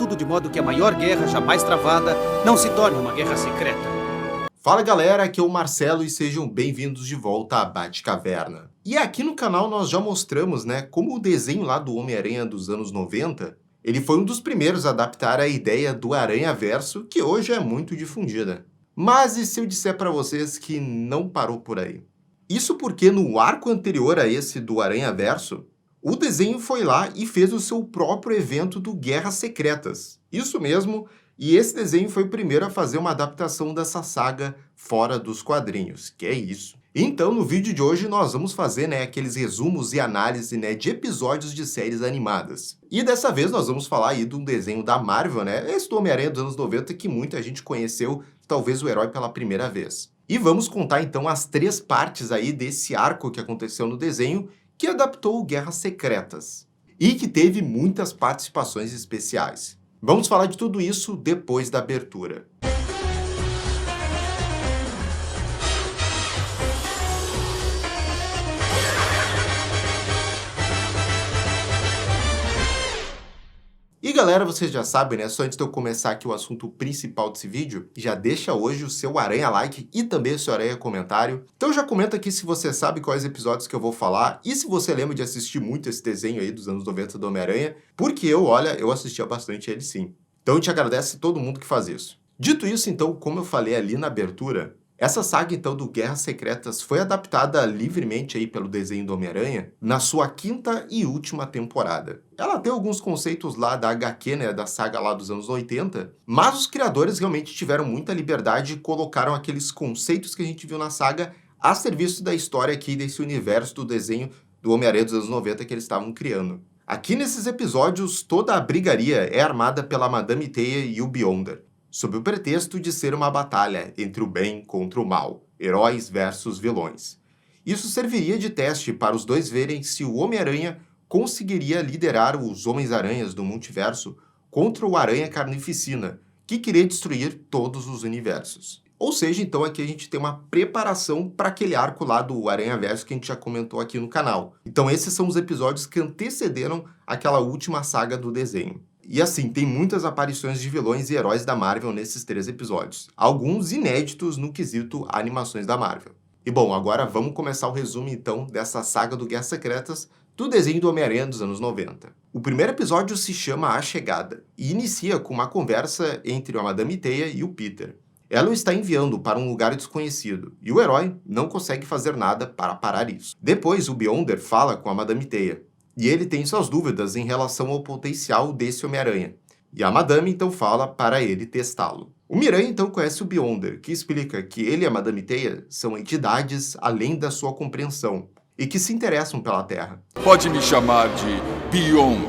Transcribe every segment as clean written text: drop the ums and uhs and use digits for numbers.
tudo de modo que a maior guerra jamais travada não se torne uma guerra secreta. Fala galera, aqui é o Marcelo e sejam bem-vindos de volta à Batcaverna. E aqui no canal nós já mostramos, como o desenho lá do Homem-Aranha dos anos 90, ele foi um dos primeiros a adaptar a ideia do Aranhaverso, que hoje é muito difundida. Mas e se eu disser para vocês que não parou por aí? Isso porque no arco anterior a esse do Aranhaverso, o desenho foi lá e fez o seu próprio evento do Guerras Secretas. Isso mesmo, e esse desenho foi o primeiro a fazer uma adaptação dessa saga fora dos quadrinhos. Que é isso. Então, no vídeo de hoje, nós vamos fazer aqueles resumos e análise de episódios de séries animadas. E dessa vez nós vamos falar aí de um desenho da Marvel, esse do Homem-Aranha dos anos 90, que muita gente conheceu, talvez o herói pela primeira vez. E vamos contar então as 3 partes aí desse arco que aconteceu no desenho, que adaptou o Guerras Secretas, e que teve muitas participações especiais. Vamos falar de tudo isso depois da abertura. E galera, vocês já sabem, só antes de eu começar aqui o assunto principal desse vídeo, já deixa hoje o seu aranha like e também o seu aranha comentário. Então já comenta aqui se você sabe quais episódios que eu vou falar e se você lembra de assistir muito esse desenho aí dos anos 90 do Homem-Aranha, porque eu assistia bastante ele sim. Então eu te agradeço todo mundo que faz isso. Dito isso, então, como eu falei ali na abertura, essa saga, então, do Guerras Secretas foi adaptada livremente aí pelo desenho do Homem-Aranha na sua 5ª e última temporada. Ela tem alguns conceitos lá da HQ, da saga lá dos anos 80, mas os criadores realmente tiveram muita liberdade e colocaram aqueles conceitos que a gente viu na saga a serviço da história aqui desse universo do desenho do Homem-Aranha dos anos 90 que eles estavam criando. Aqui nesses episódios, toda a brigaria é armada pela Madame Teia e o Beyonder, sob o pretexto de ser uma batalha entre o bem contra o mal, heróis versus vilões. Isso serviria de teste para os dois verem se o Homem-Aranha conseguiria liderar os Homens-Aranhas do multiverso contra o Aranha Carnificina, que queria destruir todos os universos. Ou seja, então aqui a gente tem uma preparação para aquele arco lá do Aranhaverso que a gente já comentou aqui no canal. Então esses são os episódios que antecederam aquela última saga do desenho. E assim, tem muitas aparições de vilões e heróis da Marvel nesses 3 episódios. Alguns inéditos no quesito animações da Marvel. E bom, agora vamos começar o resumo então dessa saga do Guerras Secretas do desenho do Homem-Aranha dos anos 90. O primeiro episódio se chama A Chegada e inicia com uma conversa entre a Madame Teia e o Peter. Ela o está enviando para um lugar desconhecido e o herói não consegue fazer nada para parar isso. Depois, o Beyonder fala com a Madame Teia. E ele tem suas dúvidas em relação ao potencial desse Homem-Aranha. E a Madame então fala para ele testá-lo. O Miranha então conhece o Beyonder, que explica que ele e a Madame Teia são entidades além da sua compreensão e que se interessam pela Terra. Pode me chamar de Beyonder.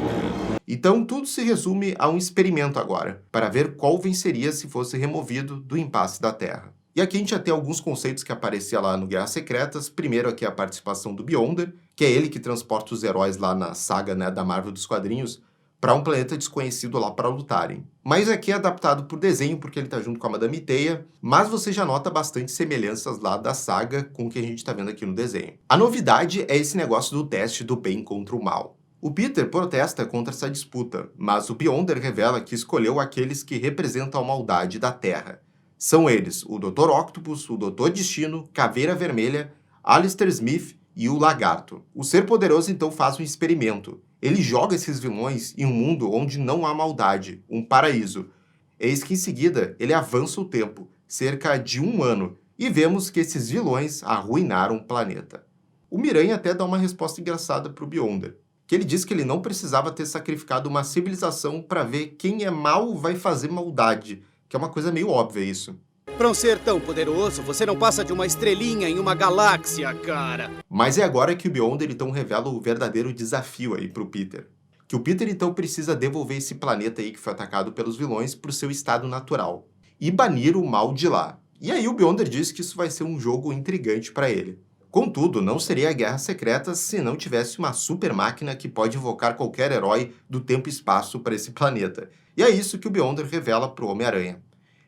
Então tudo se resume a um experimento agora, para ver qual venceria se fosse removido do impasse da Terra. E aqui a gente já tem alguns conceitos que apareciam lá no Guerras Secretas. Primeiro aqui a participação do Beyonder, que é ele que transporta os heróis lá na saga da Marvel dos quadrinhos para um planeta desconhecido lá para lutarem. Mas aqui é adaptado por desenho porque ele está junto com a Madame Teia, mas você já nota bastante semelhanças lá da saga com o que a gente está vendo aqui no desenho. A novidade é esse negócio do teste do bem contra o mal. O Peter protesta contra essa disputa, mas o Beyonder revela que escolheu aqueles que representam a maldade da Terra. São eles o Dr. Octopus, o Dr. Destino, Caveira Vermelha, Alistair Smith e o Lagarto. O Ser Poderoso então faz um experimento. Ele joga esses vilões em um mundo onde não há maldade, um paraíso. Eis que em seguida ele avança o tempo, cerca de 1 ano, e vemos que esses vilões arruinaram o planeta. O Miranha até dá uma resposta engraçada para o Beyonder, que ele diz que ele não precisava ter sacrificado uma civilização para ver quem é mal vai fazer maldade, que é uma coisa meio óbvia isso. Para um ser tão poderoso, você não passa de uma estrelinha em uma galáxia, cara. Mas é agora que o Beyonder então revela o verdadeiro desafio aí pro Peter. Que o Peter então precisa devolver esse planeta aí que foi atacado pelos vilões pro seu estado natural. E banir o mal de lá. E aí o Beyonder diz que isso vai ser um jogo intrigante para ele. Contudo, não seria a Guerras Secretas se não tivesse uma super máquina que pode invocar qualquer herói do tempo e espaço para esse planeta. E é isso que o Beyonder revela pro Homem-Aranha.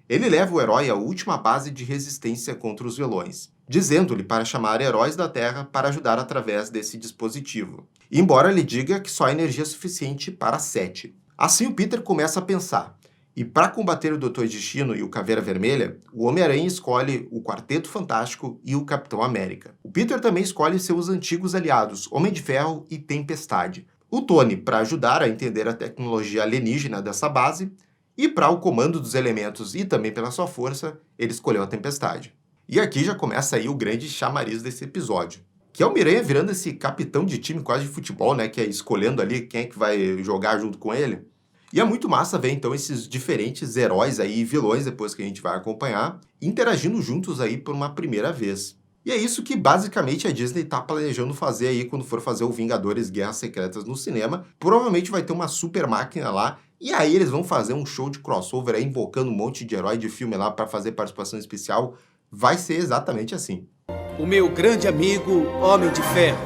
Ele leva o herói à última base de resistência contra os vilões, dizendo-lhe para chamar heróis da Terra para ajudar através desse dispositivo. Embora ele diga que só há energia suficiente para 7. Assim o Peter começa a pensar. E para combater o Dr. Destino e o Caveira Vermelha, o Homem-Aranha escolhe o Quarteto Fantástico e o Capitão América. O Peter também escolhe seus antigos aliados, Homem de Ferro e Tempestade. O Tony para ajudar a entender a tecnologia alienígena dessa base, e para o comando dos elementos e também pela sua força, ele escolheu a Tempestade. E aqui já começa aí o grande chamariz desse episódio, que é o Miranha virando esse capitão de time quase de futebol, né, que é escolhendo ali quem é que vai jogar junto com ele. E é muito massa ver então esses diferentes heróis aí e vilões depois que a gente vai acompanhar, interagindo juntos aí por uma primeira vez. E é isso que basicamente a Disney tá planejando fazer aí quando for fazer o Vingadores Guerras Secretas no cinema. Provavelmente vai ter uma super máquina lá, e aí eles vão fazer um show de crossover aí, invocando um monte de herói de filme lá para fazer participação especial. Vai ser exatamente assim. O meu grande amigo, Homem de Ferro.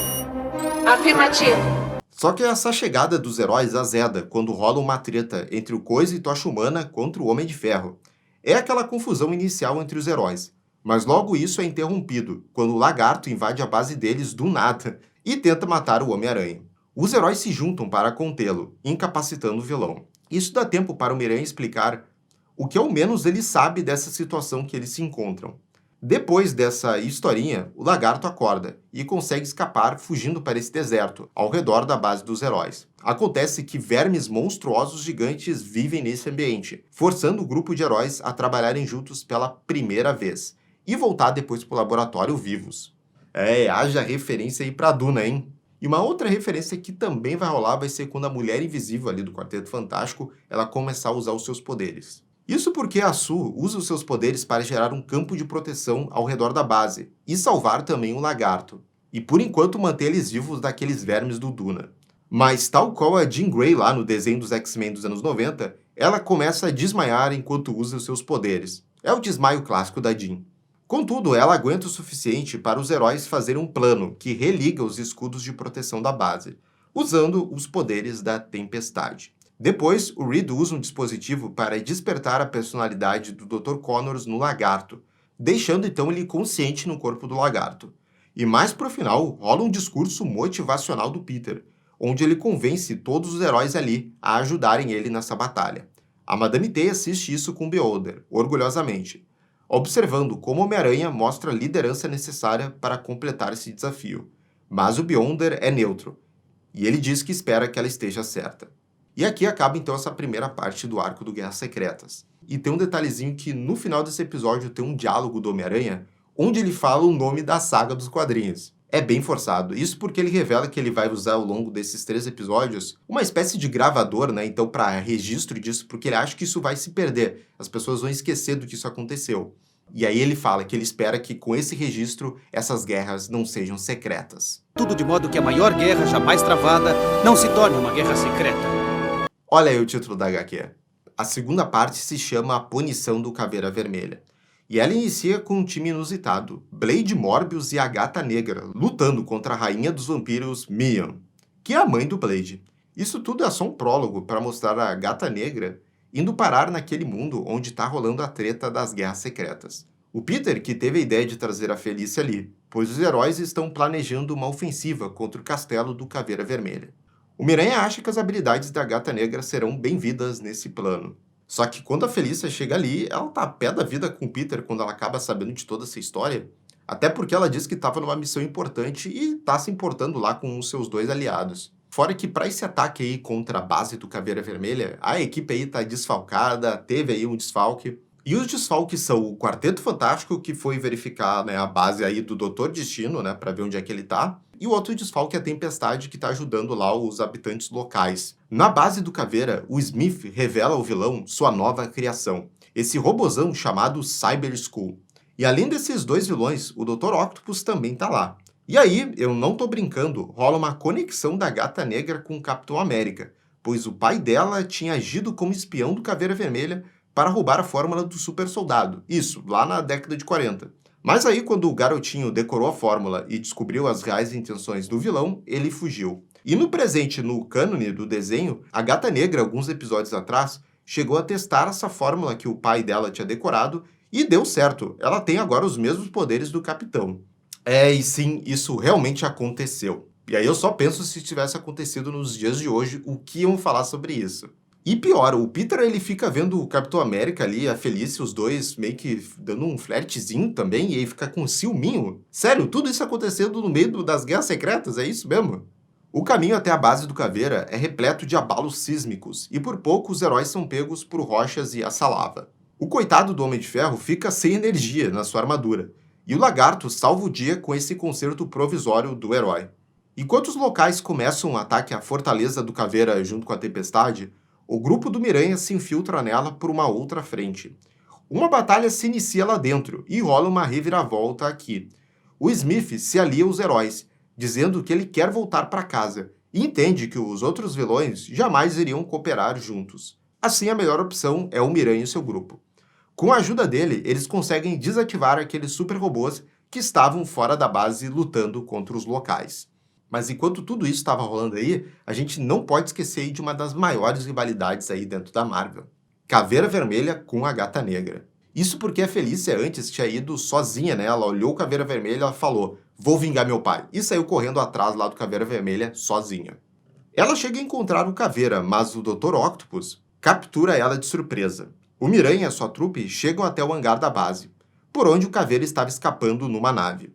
Afirmativo. Só que essa chegada dos heróis azeda quando rola uma treta entre o Coisa e Tocha Humana contra o Homem de Ferro. É aquela confusão inicial entre os heróis, mas logo isso é interrompido quando o Lagarto invade a base deles do nada e tenta matar o Homem-Aranha. Os heróis se juntam para contê-lo, incapacitando o vilão. Isso dá tempo para o Miranha explicar o que ao menos ele sabe dessa situação que eles se encontram. Depois dessa historinha, o Lagarto acorda e consegue escapar fugindo para esse deserto, ao redor da base dos heróis. Acontece que vermes monstruosos gigantes vivem nesse ambiente, forçando o grupo de heróis a trabalharem juntos pela primeira vez, e voltar depois para o laboratório vivos. Haja referência aí pra Duna, hein? E uma outra referência que também vai rolar vai ser quando a Mulher Invisível ali do Quarteto Fantástico, ela começar a usar os seus poderes. Isso porque a Sue usa os seus poderes para gerar um campo de proteção ao redor da base e salvar também o Lagarto, e por enquanto manter eles vivos daqueles vermes do Duna. Mas tal qual a Jean Grey lá no desenho dos X-Men dos anos 90, ela começa a desmaiar enquanto usa os seus poderes. É o desmaio clássico da Jean. Contudo, ela aguenta o suficiente para os heróis fazerem um plano que religa os escudos de proteção da base, usando os poderes da Tempestade. Depois, o Reed usa um dispositivo para despertar a personalidade do Dr. Connors no Lagarto, deixando então ele consciente no corpo do Lagarto. E mais pro final, rola um discurso motivacional do Peter, onde ele convence todos os heróis ali a ajudarem ele nessa batalha. A Madame Teia assiste isso com Beholder, orgulhosamente, observando como o Homem-Aranha mostra a liderança necessária para completar esse desafio. Mas o Beholder é neutro, e ele diz que espera que ela esteja certa. E aqui acaba então essa primeira parte do arco do Guerras Secretas. E tem um detalhezinho que no final desse episódio tem um diálogo do Homem-Aranha, onde ele fala o nome da saga dos quadrinhos. É bem forçado, isso porque ele revela que ele vai usar ao longo desses 3 episódios uma espécie de gravador, né, então para registro disso, porque ele acha que isso vai se perder, as pessoas vão esquecer do que isso aconteceu. E aí ele fala que ele espera que com esse registro essas guerras não sejam secretas. Tudo de modo que a maior guerra jamais travada não se torne uma guerra secreta. Olha aí o título da HQ. A segunda parte se chama A Punição do Caveira Vermelha. E ela inicia com um time inusitado, Blade, Morbius e a Gata Negra, lutando contra a rainha dos vampiros, Mion, que é a mãe do Blade. Isso tudo é só um prólogo para mostrar a Gata Negra indo parar naquele mundo onde está rolando a treta das Guerras Secretas. O Peter que teve a ideia de trazer a Felícia ali, pois os heróis estão planejando uma ofensiva contra o castelo do Caveira Vermelha. O Miranha acha que as habilidades da Gata Negra serão bem-vindas nesse plano. Só que quando a Felícia chega ali, ela tá a pé da vida com o Peter quando ela acaba sabendo de toda essa história. Até porque ela diz que estava numa missão importante e tá se importando lá com os seus 2 aliados. Fora que para esse ataque aí contra a base do Caveira Vermelha, a equipe aí tá desfalcada, teve aí um desfalque. E os desfalques são o Quarteto Fantástico, que foi verificar, né, a base aí do Dr. Destino, né, para ver onde é que ele tá. E o outro desfalque é a Tempestade, que tá ajudando lá os habitantes locais. Na base do Caveira, o Smith revela ao vilão sua nova criação, esse robozão chamado Cyber Skull. E além desses 2 vilões, o Dr. Octopus também tá lá. E aí, eu não tô brincando, rola uma conexão da Gata Negra com o Capitão América, pois o pai dela tinha agido como espião do Caveira Vermelha para roubar a fórmula do super soldado. Isso, lá na década de 40. Mas aí, quando o garotinho decorou a fórmula e descobriu as reais intenções do vilão, ele fugiu. E no presente, no cânone do desenho, a Gata Negra, alguns episódios atrás, chegou a testar essa fórmula que o pai dela tinha decorado e deu certo. Ela tem agora os mesmos poderes do Capitão. E sim, isso realmente aconteceu. E aí eu só penso se tivesse acontecido nos dias de hoje, o que iam falar sobre isso. E pior, o Peter ele fica vendo o Capitão América ali, a Felícia, os dois meio que dando um flertezinho também, e aí fica com um ciúminho. Sério, tudo isso acontecendo no meio das Guerras Secretas, é isso mesmo? O caminho até a base do Caveira é repleto de abalos sísmicos, e por pouco os heróis são pegos por rochas e essa lava. O coitado do Homem de Ferro fica sem energia na sua armadura, e o Lagarto salva o dia com esse concerto provisório do herói. Enquanto os locais começam um ataque à fortaleza do Caveira junto com a Tempestade, o grupo do Miranha se infiltra nela por uma outra frente. Uma batalha se inicia lá dentro e rola uma reviravolta aqui. O Smith se alia aos heróis, dizendo que ele quer voltar para casa e entende que os outros vilões jamais iriam cooperar juntos. Assim, a melhor opção é o Miranha e seu grupo. Com a ajuda dele, eles conseguem desativar aqueles super robôs que estavam fora da base lutando contra os locais. Mas enquanto tudo isso estava rolando aí, a gente não pode esquecer de uma das maiores rivalidades aí dentro da Marvel. Caveira Vermelha com a Gata Negra. Isso porque a Felícia antes tinha ido sozinha, né? Ela olhou o Caveira Vermelha e falou, vou vingar meu pai. E saiu correndo atrás lá do Caveira Vermelha sozinha. Ela chega a encontrar o Caveira, mas o Dr. Octopus captura ela de surpresa. O Miranha e a sua trupe chegam até o hangar da base, por onde o Caveira estava escapando numa nave.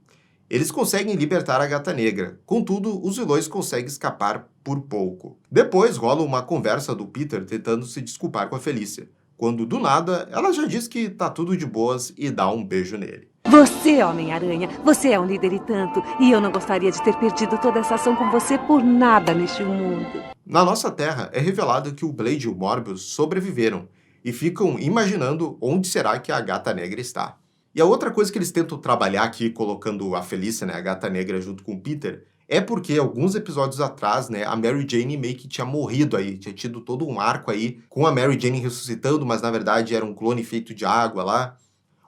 Eles conseguem libertar a Gata Negra, contudo, os vilões conseguem escapar por pouco. Depois rola uma conversa do Peter tentando se desculpar com a Felícia, quando do nada ela já diz que tá tudo de boas e dá um beijo nele. Você, Homem-Aranha, você é um líder e tanto, e eu não gostaria de ter perdido toda essa ação com você por nada neste mundo. Na nossa Terra, é revelado que o Blade e o Morbius sobreviveram, e ficam imaginando onde será que a Gata Negra está. E a outra coisa que eles tentam trabalhar aqui, colocando a Felícia, né, a Gata Negra, junto com o Peter, é porque alguns episódios atrás, né, a Mary Jane meio que tinha morrido aí, tinha tido todo um arco aí com a Mary Jane ressuscitando, mas na verdade era um clone feito de água lá.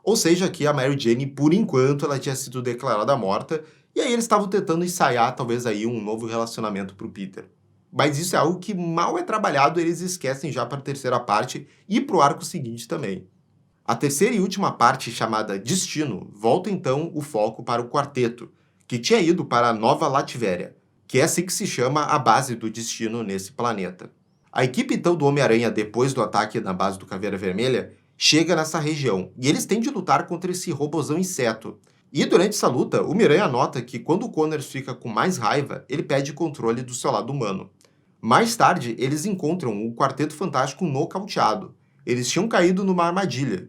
Ou seja, que a Mary Jane, por enquanto, ela tinha sido declarada morta, e aí eles estavam tentando ensaiar talvez aí um novo relacionamento pro Peter. Mas isso é algo que mal é trabalhado, eles esquecem já para a terceira parte e pro arco seguinte também. A terceira e última parte, chamada Destino, volta então o foco para o quarteto, que tinha ido para a Nova Latvéria, que é assim que se chama a base do Destino nesse planeta. A equipe então do Homem-Aranha, depois do ataque na base do Caveira Vermelha, chega nessa região, e eles têm de lutar contra esse robozão inseto. E durante essa luta, o Miranha nota que quando o Connors fica com mais raiva, ele pede controle do seu lado humano. Mais tarde, eles encontram o Quarteto Fantástico nocauteado. Eles tinham caído numa armadilha.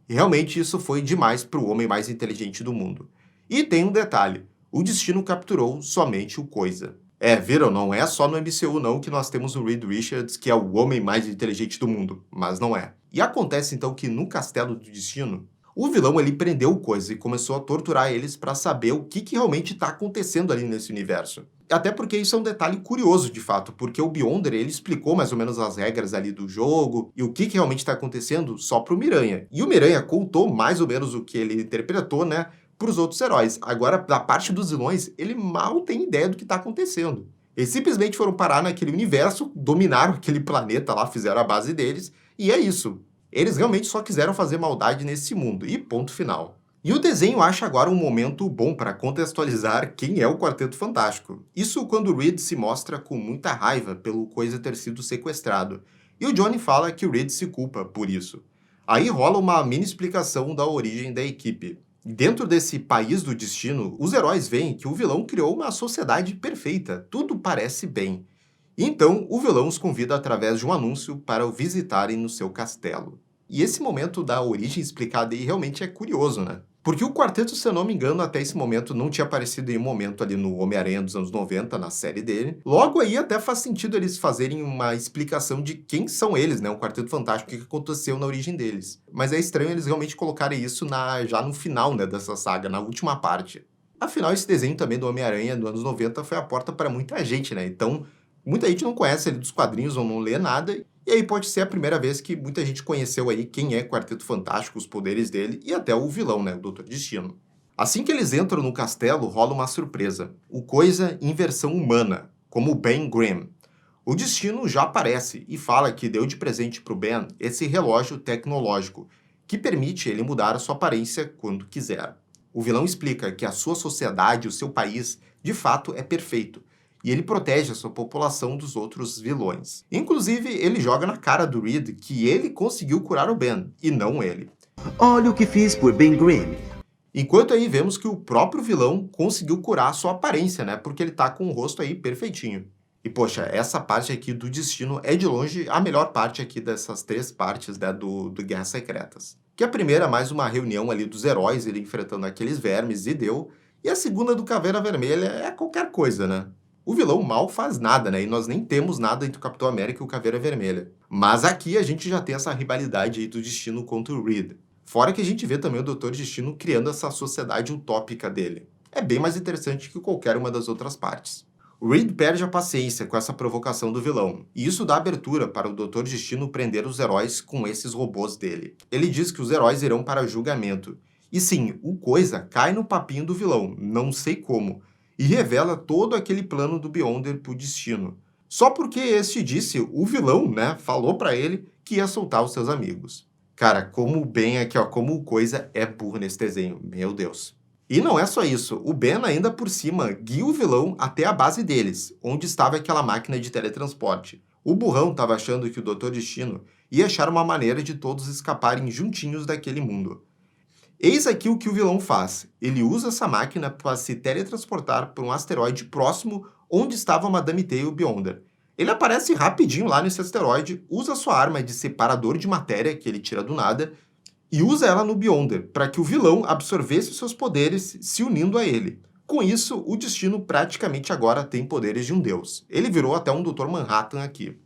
E realmente isso foi demais para o homem mais inteligente do mundo. E tem um detalhe, o Destino capturou somente o Coisa. Viram, não é só no MCU não que nós temos o Reed Richards, que é o homem mais inteligente do mundo, mas não é. E acontece então que no Castelo do Destino, o vilão ele prendeu o Coisa e começou a torturar eles para saber o que realmente está acontecendo ali nesse universo. Até porque isso é um detalhe curioso, de fato, porque o Beyonder, ele explicou mais ou menos as regras ali do jogo e o que realmente está acontecendo só pro Miranha. E o Miranha contou mais ou menos o que ele interpretou, né, pros outros heróis. Agora, da parte dos vilões, ele mal tem ideia do que está acontecendo. Eles simplesmente foram parar naquele universo, dominaram aquele planeta lá, fizeram a base deles, e é isso. Eles realmente só quiseram fazer maldade nesse mundo, e ponto final. E o desenho acha agora um momento bom para contextualizar quem é o Quarteto Fantástico. Isso quando o Reed se mostra com muita raiva pelo Coisa ter sido sequestrado, e o Johnny fala que o Reed se culpa por isso. Aí rola uma mini explicação da origem da equipe. Dentro desse país do destino, os heróis veem que o vilão criou uma sociedade perfeita, tudo parece bem. Então, o vilão os convida através de um anúncio para o visitarem no seu castelo. E esse momento da origem explicada aí realmente é curioso, né? Porque o quarteto, se eu não me engano, até esse momento não tinha aparecido em um momento ali no Homem-Aranha dos anos 90, na série dele. Logo aí até faz sentido eles fazerem uma explicação de quem são eles, né? O Quarteto Fantástico, o que aconteceu na origem deles. Mas é estranho eles realmente colocarem isso já no final, né, dessa saga, na última parte. Afinal, esse desenho também do Homem-Aranha dos anos 90 foi a porta para muita gente, né? Então, muita gente não conhece ele dos quadrinhos ou não lê nada. E aí pode ser a primeira vez que muita gente conheceu aí quem é Quarteto Fantástico, os poderes dele e até o vilão, né, o Dr. Destino. Assim que eles entram no castelo, rola uma surpresa. O Coisa em versão humana, como o Ben Grimm. O Destino já aparece e fala que deu de presente para o Ben esse relógio tecnológico, que permite ele mudar a sua aparência quando quiser. O vilão explica que a sua sociedade, o seu país, de fato é perfeito, e ele protege a sua população dos outros vilões. Inclusive, ele joga na cara do Reed que ele conseguiu curar o Ben, e não ele. Olha o que fiz por Ben Grimm. Enquanto aí vemos que o próprio vilão conseguiu curar a sua aparência, né? Porque ele tá com o rosto aí perfeitinho. E poxa, essa parte aqui do Destino é de longe a melhor parte aqui dessas 3 partes, né, do Guerras Secretas. Que a primeira é mais uma reunião ali dos heróis, ele enfrentando aqueles vermes e deu. E a segunda do Caveira Vermelha é qualquer coisa, né? O vilão mal faz nada, né? E nós nem temos nada entre o Capitão América e o Caveira Vermelha. Mas aqui a gente já tem essa rivalidade aí do Destino contra o Reed. Fora que a gente vê também o Dr. Destino criando essa sociedade utópica dele. É bem mais interessante que qualquer uma das outras partes. O Reed perde a paciência com essa provocação do vilão, e isso dá abertura para o Dr. Destino prender os heróis com esses robôs dele. Ele diz que os heróis irão para julgamento. E sim, o Coisa cai no papinho do vilão, não sei como, e revela todo aquele plano do Beyonder pro Destino. Só porque este disse, o vilão, né, falou para ele que ia soltar os seus amigos. Cara, como o Ben aqui, ó, como o Coisa é burro nesse desenho, meu Deus. E não é só isso, o Ben ainda por cima guia o vilão até a base deles, onde estava aquela máquina de teletransporte. O burrão estava achando que o Dr. Destino ia achar uma maneira de todos escaparem juntinhos daquele mundo. Eis aqui o que o vilão faz. Ele usa essa máquina para se teletransportar para um asteroide próximo onde estava a Madame Teia e o Beyonder. Ele aparece rapidinho lá nesse asteroide, usa sua arma de separador de matéria, que ele tira do nada, e usa ela no Beyonder, para que o vilão absorvesse seus poderes se unindo a ele. Com isso, o Destino praticamente agora tem poderes de um deus. Ele virou até um Dr. Manhattan aqui.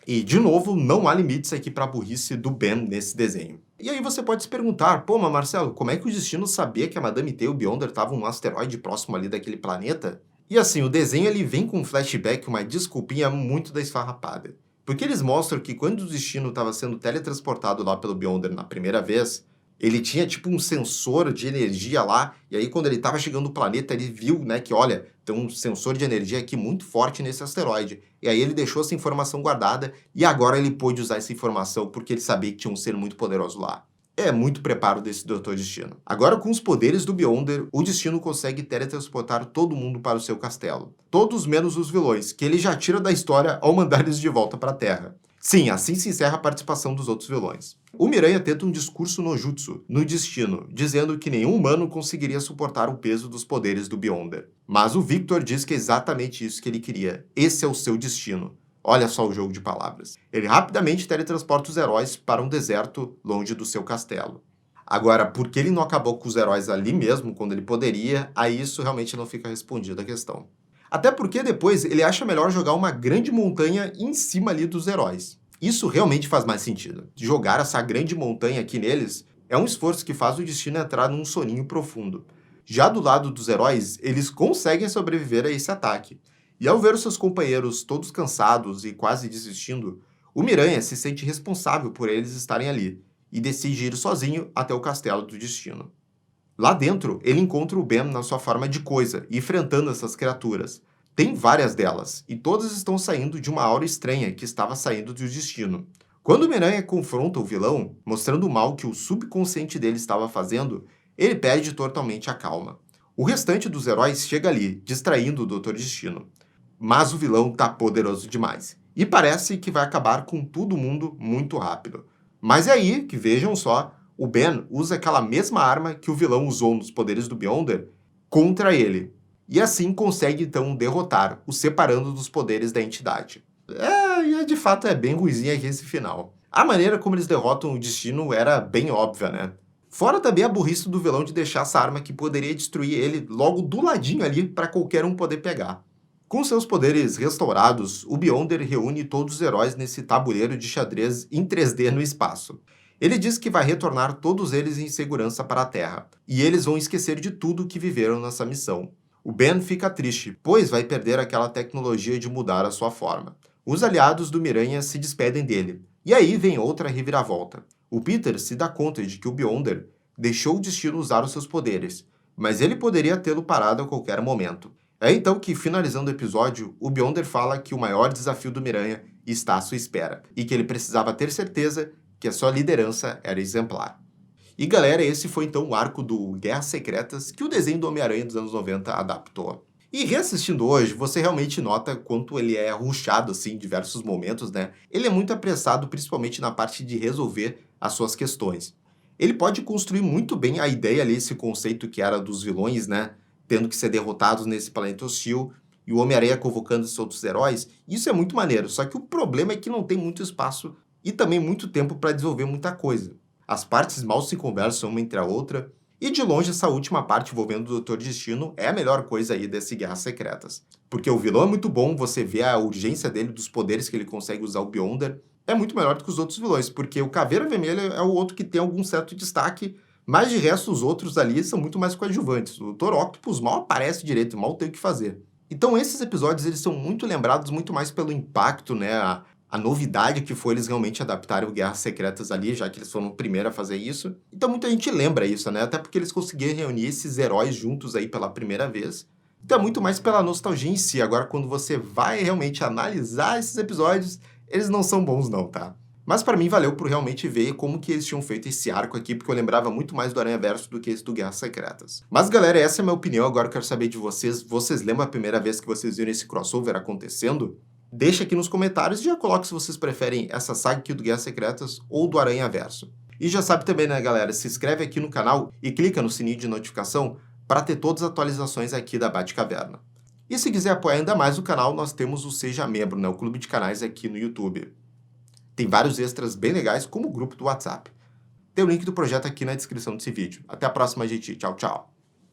E, de novo, não há limites aqui para a burrice do Ben nesse desenho. E aí você pode se perguntar, pô, mas Marcelo, como é que o Destino sabia que a Madame Teia e o Beyonder estavam num asteroide próximo ali daquele planeta? E assim, o desenho ele vem com um flashback, uma desculpinha muito da esfarrapada. Porque eles mostram que quando o Destino estava sendo teletransportado lá pelo Beyonder na primeira vez, ele tinha tipo um sensor de energia lá, e aí quando ele estava chegando no planeta, ele viu, né, que olha, tem um sensor de energia aqui muito forte nesse asteroide. E aí ele deixou essa informação guardada, e agora ele pôde usar essa informação porque ele sabia que tinha um ser muito poderoso lá. É muito preparo desse Dr. Destino. Agora, com os poderes do Beyonder, o Destino consegue teletransportar todo mundo para o seu castelo. Todos menos os vilões, que ele já tira da história ao mandar eles de volta para a Terra. Sim, assim se encerra a participação dos outros vilões. O Miranha tenta um discurso no Jutsu, no Destino, dizendo que nenhum humano conseguiria suportar o peso dos poderes do Beyonder. Mas o Victor diz que é exatamente isso que ele queria. Esse é o seu destino. Olha só o jogo de palavras. Ele rapidamente teletransporta os heróis para um deserto longe do seu castelo. Agora, por que ele não acabou com os heróis ali mesmo, quando ele poderia, aí isso realmente não fica respondida a questão. Até porque depois ele acha melhor jogar uma grande montanha em cima ali dos heróis. Isso realmente faz mais sentido. Jogar essa grande montanha aqui neles é um esforço que faz o Destino entrar num soninho profundo. Já do lado dos heróis, eles conseguem sobreviver a esse ataque. E ao ver os seus companheiros todos cansados e quase desistindo, o Miranha se sente responsável por eles estarem ali e decide ir sozinho até o castelo do Destino. Lá dentro, ele encontra o Ben na sua forma de Coisa, enfrentando essas criaturas. Tem várias delas, e todas estão saindo de uma aura estranha que estava saindo do Destino. Quando o Miranha confronta o vilão, mostrando o mal que o subconsciente dele estava fazendo, ele perde totalmente a calma. O restante dos heróis chega ali, distraindo o Dr. Destino. Mas o vilão tá poderoso demais. E parece que vai acabar com todo mundo muito rápido. Mas é aí que, vejam só, o Ben usa aquela mesma arma que o vilão usou nos poderes do Beyonder contra ele. E assim consegue então derrotar, o separando dos poderes da entidade. De fato é bem ruizinho aqui esse final. A maneira como eles derrotam o Destino era bem óbvia, né? Fora também a burrice do vilão de deixar essa arma que poderia destruir ele logo do ladinho ali para qualquer um poder pegar. Com seus poderes restaurados, o Beyonder reúne todos os heróis nesse tabuleiro de xadrez em 3D no espaço. Ele diz que vai retornar todos eles em segurança para a Terra, e eles vão esquecer de tudo que viveram nessa missão. O Ben fica triste, pois vai perder aquela tecnologia de mudar a sua forma. Os aliados do Miranha se despedem dele, e aí vem outra reviravolta. O Peter se dá conta de que o Beyonder deixou o Destino usar os seus poderes, mas ele poderia tê-lo parado a qualquer momento. É então que, finalizando o episódio, o Beyonder fala que o maior desafio do Miranha está à sua espera, e que ele precisava ter certeza que a sua liderança era exemplar. E galera, esse foi então o arco do Guerras Secretas que o desenho do Homem-Aranha dos anos 90 adaptou. E reassistindo hoje, você realmente nota quanto ele é rushado assim, em diversos momentos, né? Ele é muito apressado, principalmente na parte de resolver as suas questões. Ele pode construir muito bem a ideia ali, esse conceito que era dos vilões, né? Tendo que ser derrotados nesse planeta hostil, e o Homem-Aranha convocando esses outros heróis. Isso é muito maneiro, só que o problema é que não tem muito espaço e também muito tempo para desenvolver muita coisa. As partes mal se conversam uma entre a outra, e de longe essa última parte envolvendo o Dr. Destino é a melhor coisa aí desse Guerras Secretas. Porque o vilão é muito bom, você vê a urgência dele, dos poderes que ele consegue usar o Beyonder, é muito melhor do que os outros vilões, porque o Caveira Vermelha é o outro que tem algum certo destaque, mas de resto os outros ali são muito mais coadjuvantes. O Dr. Octopus mal aparece direito, mal tem o que fazer. Então esses episódios eles são muito lembrados muito mais pelo impacto, né, a novidade que foi eles realmente adaptarem o Guerras Secretas ali, já que eles foram o primeiro a fazer isso. Então muita gente lembra isso, né? Até porque eles conseguiram reunir esses heróis juntos aí pela primeira vez. Então é muito mais pela nostalgia em si. Agora, quando você vai realmente analisar esses episódios, eles não são bons não, tá? Mas pra mim valeu por realmente ver como que eles tinham feito esse arco aqui, porque eu lembrava muito mais do Aranhaverso do que esse do Guerras Secretas. Mas galera, essa é a minha opinião, agora eu quero saber de vocês. Vocês lembram a primeira vez que vocês viram esse crossover acontecendo? Deixa aqui nos comentários e já coloque se vocês preferem essa saga aqui do Guerras Secretas ou do Aranhaverso. E já sabe também, né, galera, se inscreve aqui no canal e clica no sininho de notificação para ter todas as atualizações aqui da Batcaverna. E se quiser apoiar ainda mais o canal, nós temos o Seja Membro, né, o clube de canais aqui no YouTube. Tem vários extras bem legais, como o grupo do WhatsApp. Tem o link do projeto aqui na descrição desse vídeo. Até a próxima, gente. Tchau, tchau.